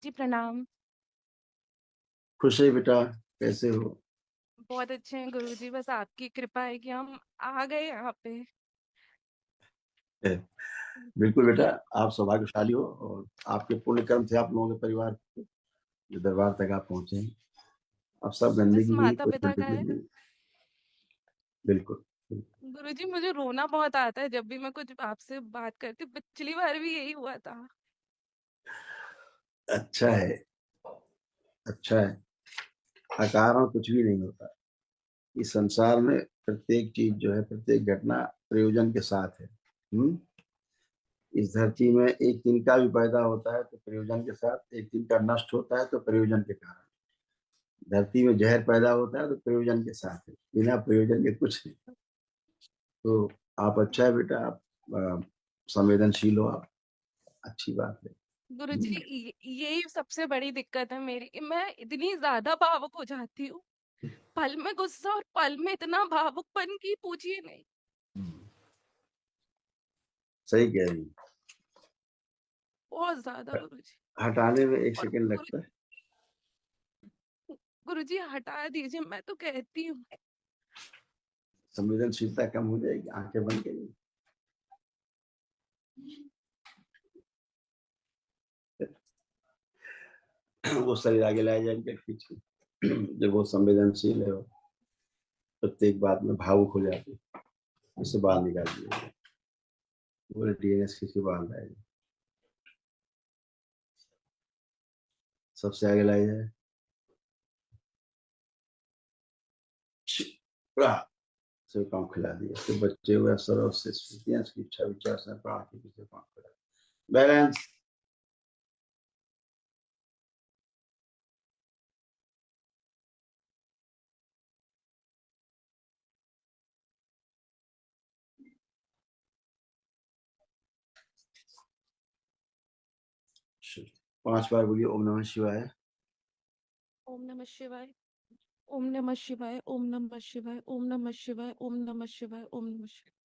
जी प्रणाम। खुश है बेटा। कैसे हो? बहुत अच्छे हैं गुरुजी, बस आपकी कृपा है कि हम आ गए यहाँ पे। है। बिल्कुल बेटा। क्योंकि आप सौभाग्यशाली हो और आपके पुण्य कर्म से आप लोगों के परिवार जो दरबार तक आप पहुंचे हैं। अब सब बस गंदगी ही माता कोई पिता का गंदगी है। नहीं। बिल्कुल। गुरुजी मुझे रोना बहुत आता है जब भी मैं कुछ आपसे बात करती हूँ। पिछली बार भी यही हुआ था। अच्छा है। अच्छा है। अकारण कुछ भी नहीं होता। इस संसार में प्रत्येक चीज जो है, प्रत्येक घटना प्रयोजन के साथ है। इस धरती में एक तिनका भी पैदा होता है तो प्रयोजन के साथ, एक तिनका नष्ट होता है तो प्रयोजन के कारण। धरती में जहर पैदा होता है तो प्रयोजन के साथ है, बिना प्रयोजन के कुछ नहीं। तो आप अच्छा है बेटा, आप संवेदनशील हो आप। अच्छी बात है। गुरुजी यही सबसे बड़ी दिक्कत है मेरी कि मैं इतनी ज्यादा भावुक हो जाती हूँ। पल में गुस्सा और पल में इतना भावुकपन की पूछिए नहीं। सही कह रही हैं। बहुत ज्यादा गुरुजी। हटाने में एक और सेकंड लगता है। गुरुजी हटा दीजिए, मैं तो कहती हूँ। संवेदनशीलता कम हो जाएगी, आंखें बंद करिए। वो शरीर आगे लाया जाएंगे खींच के। जब वो संवेदनशील है, वो प्रत्येक बात में भावुक हो जाती है, उसे बाहर निकाल दिया जाए। पूरे डीएनएस खींच के बाहर लाया जाए। सबसे आगे लाया जाए। से काम खिला दिया तो बच्चे हुए सरव से स्मृतियां की इच्छा विचार से प्राण के पीछे काम करा। बैलेंस। 5 बार बोलिए ओम नमः शिवाय। ओम नमः शिवाय। ओम नमः शिवाय। ओम नमः शिवाय। ओम नमः शिवाय। ओम नमः शिवाय। ओम नमः शिवाय।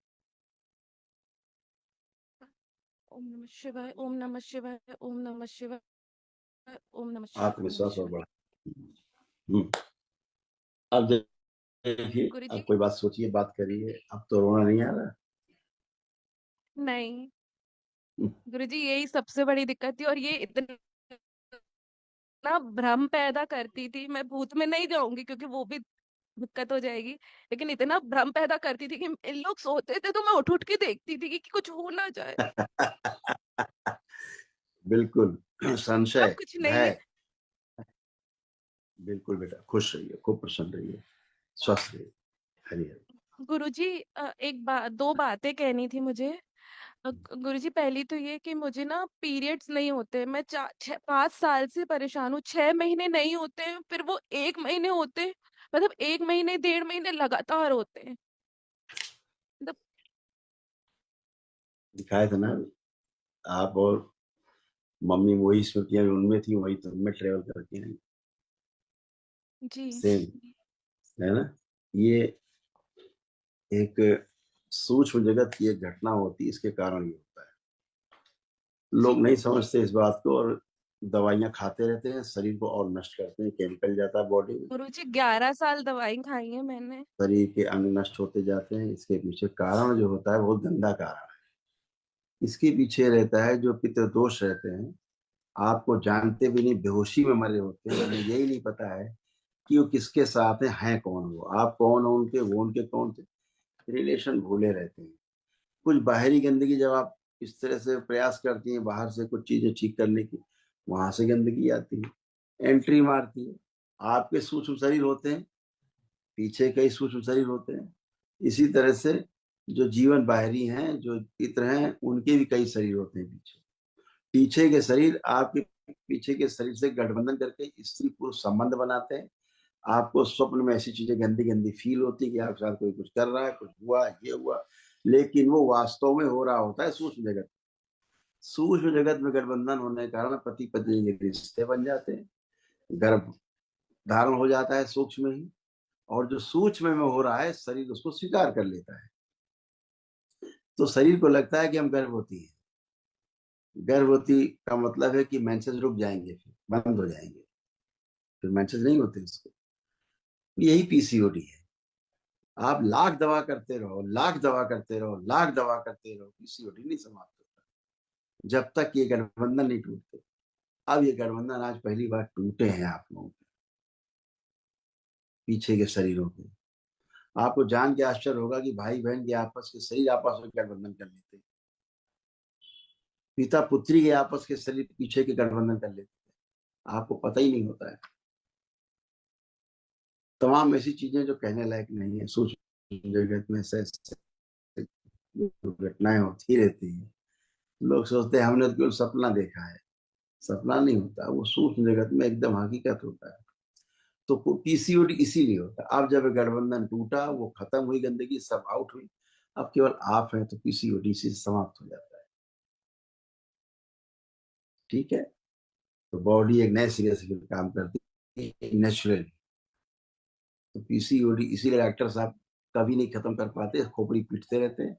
ओम नमः शिवाय। ओम नमः शिवाय। ओम नमः शिवाय। ओम नमः शिवाय। ओम नमः आत्मविश्वास और शिवाय। बढ़ा। हम्म। अब देखिए, गुरुजी अब कोई बात सोचिए, बात करिए। अब तो रोना नहीं आ रहा। नहीं। गुरुजी यही सबसे बड़ी दिक्कत थी और ये इतना भ्रम पैदा करती थी। मैं भूत में नहीं जाऊंगी क्योंकि वो भी दिक्कत हो जाएगी। लेकिन इतना भ्रम पैदा करती थी कि इन लोग सोते थे तो मैं उठ उठ के देखती थी कि कुछ हो ना जाए। बिल्कुल। अब संशय, कुछ नहीं है। भय। बिल्कुल बेटा, खुश रहिए, खूब प्रसन्न रहिए, स्वस्थ रहिए। हरि हरि। गुरुजी एक बात, दो बातें कहनी थी मुझे। गुरुजी पहली तो ये कि मुझे ना पीरियड्स नहीं होते। मैं 5 साल से परेशान हूँ। 6 महीने नहीं होते हैं, फिर वो 1 महीने होते हैं। मतलब 1 महीने 1.5 महीने लगातार होते हैं। मतलब दिखाया था ना। आप और मम्मी वही स्मृतियां जो उनमें थी वही तो उनमें ट्रेवल करती हैं। जी। सेम। है ना। ये एक सूक्ष्म जगत की एक घटना होती है, इसके कारण ये होता है। लोग जी नहीं समझते इस बात को और दवाइयां खाते रहते हैं, शरीर को और नष्ट करते हैं, केमिकल जाता है बॉडी में। गुरुजी 11 साल दवाई खाई है मैंने। शरीर के अंग नष्ट होते जाते हैं। इसके पीछे कारण जो होता है बहुत गंदा कारण है। इसके पीछे रहता है जो पितृदोष रहते हैं। आपको जानते भी नहीं बेहोशी में मरे होते हैं, उन्हें यही नहीं पता है कि वो किसके साथ हैं कौन, वो आप कौन हो उनके, वो उनके कौन थे। रिलेशन भूले रहते हैं। कुछ बाहरी गंदगी जब आप इस तरह से प्रयास करती हैं बाहर से कुछ चीजें ठीक करने की, वहां से गंदगी आती है, एंट्री मारती है। आपके सूक्ष्म शरीर होते हैं, पीछे कई सूक्ष्म शरीर होते हैं। इसी तरह से जो जीवन बाहरी हैं, जो पितर हैं, उनके भी कई शरीर होते हैं पीछे। पीछे के शरीर आपके पीछे के शरीर से गठबंधन करके स्त्री पुरुष संबंध बनाते हैं। आपको स्वप्न में ऐसी चीजें गंदी गंदी फील होती है कि आपके साथ कोई कुछ कर रहा है, कुछ हुआ, ये हुआ। लेकिन वो वास्तव में हो रहा होता है सूक्ष्म जगत। सूक्ष्म जगत में गठबंधन होने के कारण पति पत्नी के रिश्ते बन जाते हैं, गर्भ धारण हो जाता है सूक्ष्म में ही। और जो सूक्ष्म में हो रहा है शरीर उसको स्वीकार कर लेता है। तो शरीर को लगता है कि हम गर्भवती हैं, गर्भवती का मतलब है कि मेंसेस रुक जाएंगे, फिर बंद हो जाएंगे, फिर मेंसेस नहीं होते उसको। यही पीसीओडी है। आप लाख दवा करते रहो, लाख दवा करते रहो, लाख दवा करते रहो, पीसीओडी नहीं समाप्त होता जब तक ये गठबंधन नहीं टूटते। अब ये गठबंधन आज पहली बार टूटे हैं आप लोगों के पीछे के शरीरों के। आपको जान के आश्चर्य होगा कि भाई बहन के आपस के शरीर आपस में गठबंधन कर लेते हैं, पिता पुत्री के आपस के शरीर पीछे के गठबंधन कर लेते हैं, आपको पता ही नहीं होता है। तमाम ऐसी चीजें जो कहने लायक नहीं है। सूक्ष्म जगत में से घटनाएं होती रहती है। लोग सोचते हैं हमने तो केवल सपना देखा है। सपना नहीं होता, वो सूक्ष्म जगत में एकदम हकीकत होता है। तो पीसीओडी इसीलिए होता है। अब जब गठबंधन टूटा, वो खत्म हुई, गंदगी सब आउट हुई, अब केवल आप हैं, तो पीसीओडी से समाप्त हो जाता है। ठीक है। तो बॉडी एक नए सिरे से फिर काम करती है नेचुरली। तो पीसीओडी इसीलिए डॉक्टर साहब कभी नहीं खत्म कर पाते, खोपड़ी पीटते रहते हैं।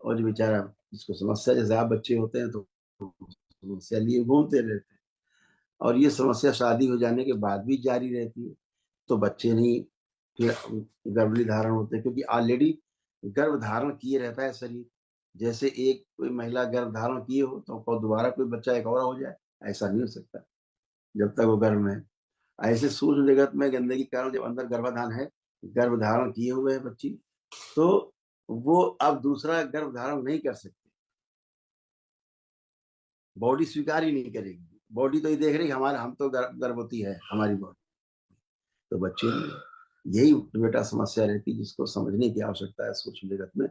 और जो बेचारा इसको समस्या, जैसे आप बच्चे होते हैं तो समस्या लिए घूमते रहते हैं, और ये समस्या शादी हो जाने के बाद भी जारी रहती है। तो बच्चे नहीं फिर गर्भ धारण होते हैं, क्योंकि ऑलरेडी गर्भ धारण किए रहता है शरीर। जैसे एक कोई महिला गर्भ धारण किए हो तो दोबारा कोई बच्चा एक और हो जाए, ऐसा नहीं हो सकता जब तक वो गर्भ में है। ऐसे सूक्ष्म जगत में गंदगी के कारण जब अंदर गर्भाधान है, गर्भ धारण किए हुए है बच्ची, तो वो अब दूसरा गर्भ धारण नहीं कर सकती। बॉडी स्वीकार ही नहीं करेगी। बॉडी तो ये देख रही हमारा, हम तो गर्भवती है हमारी बॉडी, तो बच्चे नहीं। यही बेटा समस्या रहती है जिसको समझने की आवश्यकता है सूक्ष्म जगत में।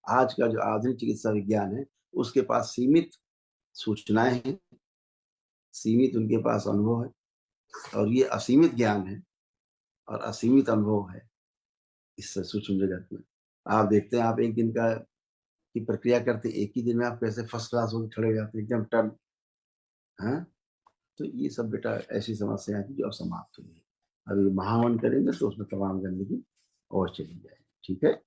आज का जो आधुनिक चिकित्सा विज्ञान है उसके पास सीमित सूचनाएं हैं, सीमित उनके पास अनुभव है, और ये असीमित ज्ञान है और असीमित अनुभव है इस सूक्ष्म जगत में। आप देखते हैं, आप एक दिन का की प्रक्रिया करते, एक ही दिन में आप कैसे फर्स्ट क्लास होकर खड़े हो जाते हैं एकदम टर्न। हाँ, तो ये सब बेटा ऐसी समस्याएं थी जो अब समाप्त हुई है। अभी महावन करेंगे तो उसमें तमाम गंदगी और चली जाएगी। ठीक है।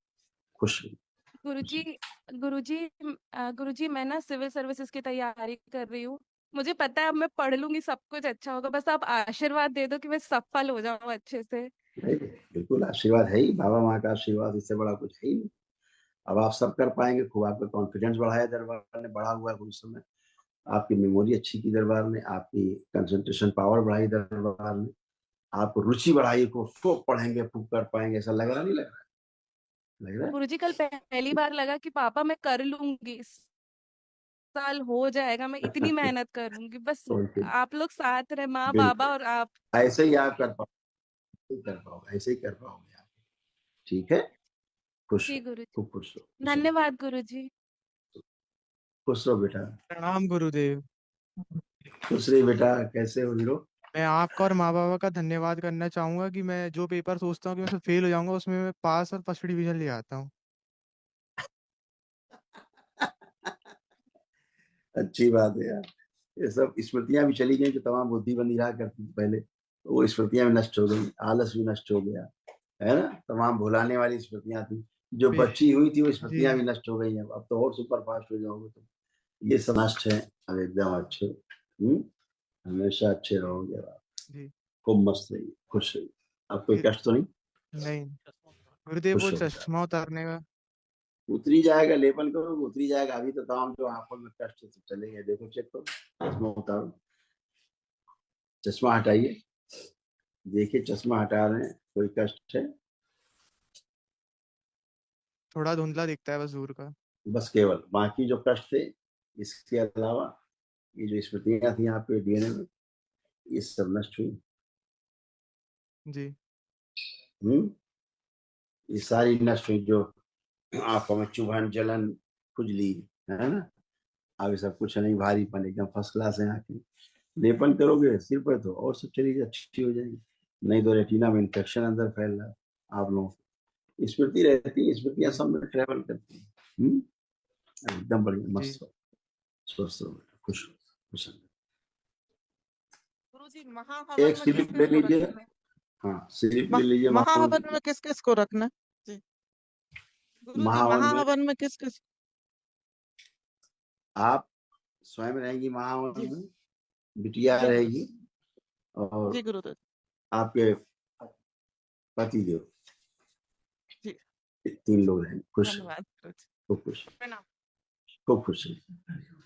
खुश रहिए। खुश गुरुजी, गुरुजी, गुरुजी, मैं ना सिविल सर्विसेज की तैयारी कर रही हूँ। मुझे पता है अब मैं पढ़ लूंगी, सब कुछ अच्छा होगा, बस आप आशीर्वाद दे दो कि मैं सफल हो जाऊं अच्छे से। रहिए। बिल्कुल आशीर्वाद है ही, बाबा माँ का आशीर्वाद, इससे बड़ा कुछ है ही नहीं। अब आप सब कर पाएंगे। खूब आपका कॉन्फिडेंस बढ़ाया दरबार ने, बढ़ा हुआ है भविष्य में। आपकी मेमोरी अच्छी की दरबार ने, आपकी कंसंट्रेशन पावर बढ़ाई दरबार ने, आपको रुचि बढ़ाई, को खूब पढ़ेंगे, खूब कर पाएंगे। ऐसा लग रहा नहीं, लग रहा लग रहा है? गुरुजी, कल पहली बार लगा कि पापा मैं कर लूंगी, इस साल हो जाएगा, मैं इतनी मेहनत करूंगी, बस Confidence। आप लोग साथ रहे, माँ बाबा बिल्कुल और आप। ऐसे ही आप कर पाओगे, ऐसे ही कर पाओगे आप। ठीक है। खुश जी रहो, गुरुजी। खूब खुश रहो, खुश रहो। धन्यवाद गुरुजी। खुश रहो बेटा। प्रणाम गुरुदेव। खुश रही बेटा। कैसे हो हीरो? मैं आपका और माँ बाबा का धन्यवाद करना चाहूंगा कि मैं जो पेपर सोचता हूँ कि मैं उसमें फेल हो जाऊंगा, उसमें मैं पास और फर्स्ट डिवीजन ले आता हूँ। अच्छी बात है यार। ये सब स्मृतियां भी चली गई जो तमाम बुद्धि बंदी रहा करती थी पहले, तो वो स्मृतियां भी नष्ट हो गई, आलस भी नष्ट हो गया, है ना। तमाम भुलाने वाली स्मृतियां थी जो बे- बची हुई थी, वो जी। स्मृतियां भी नष्ट हो गई हैं। अब तो और सुपर फास्ट हो जाओगे तो ये सब नष्ट है। अब एकदम अच्छे। हमेशा अच्छे रहोगे आप। जी। खूब मस्त रहिए, खुश रहिए। अब कोई फिर कष्ट तो नहीं? नहीं, गुरुदेव वो खुश हो बेटा। चश्मा उतारने का। उतरी जाएगा, लेपन करो, उतरी जाएगा। अभी तो तमाम जो आंखों में कष्ट है सब चले गए। देखो, चेक करो, चश्मा उतारो, चश्मा हटाइए, देखिए चश्मा हटा रहे हैं, कोई कष्ट है? थोड़ा धुंधला दिखता है बस दूर का। बस केवल बाकी जो कष्ट थे, इसके अलावा ये जो स्मृतियां थी आपके डीएनए में, ये सब नष्ट हुई। जी। हम्म ये सारी नष्ट हुई। जो आंखों में चुभन, जलन, खुजली, है ना, अब ये सब कुछ नहीं। भारीपन एकदम फर्स्ट क्लास है आंखें। लेपन करोगे सिर पर तो और सब चीजें अच्छी हो जाएगी। नहीं तो रेटिना में इंफेक्शन अंदर फैल रहा है। आप लोगों को स्मृति रहती है, स्मृतियां जी। सब में ट्रेवल करती है। एकदम बढ़िया, जी। मस्त हो, स्वस्थ रहो, खुश रहो, खुश रहो। गुरुजी, महाहवन एक में किस स्लिप ले किस को लीजिए। रखना है? हाँ, स्लिप ले लीजिए महावन महाहवन की। में किस किस को रखना है? जी गुरुजी, महावन में महाहवन में किस किस? आप स्वयं रहेंगी जी महामहिम, बिटिया जी गुरुदेव। रहेगी, और जी गुरुदेव। आपके पति देव, जी 3 लोग रहेंगे। खुश रहो, धन्यवाद गुरुजी। खूब खुश, प्रणाम। खूब खुश रहो।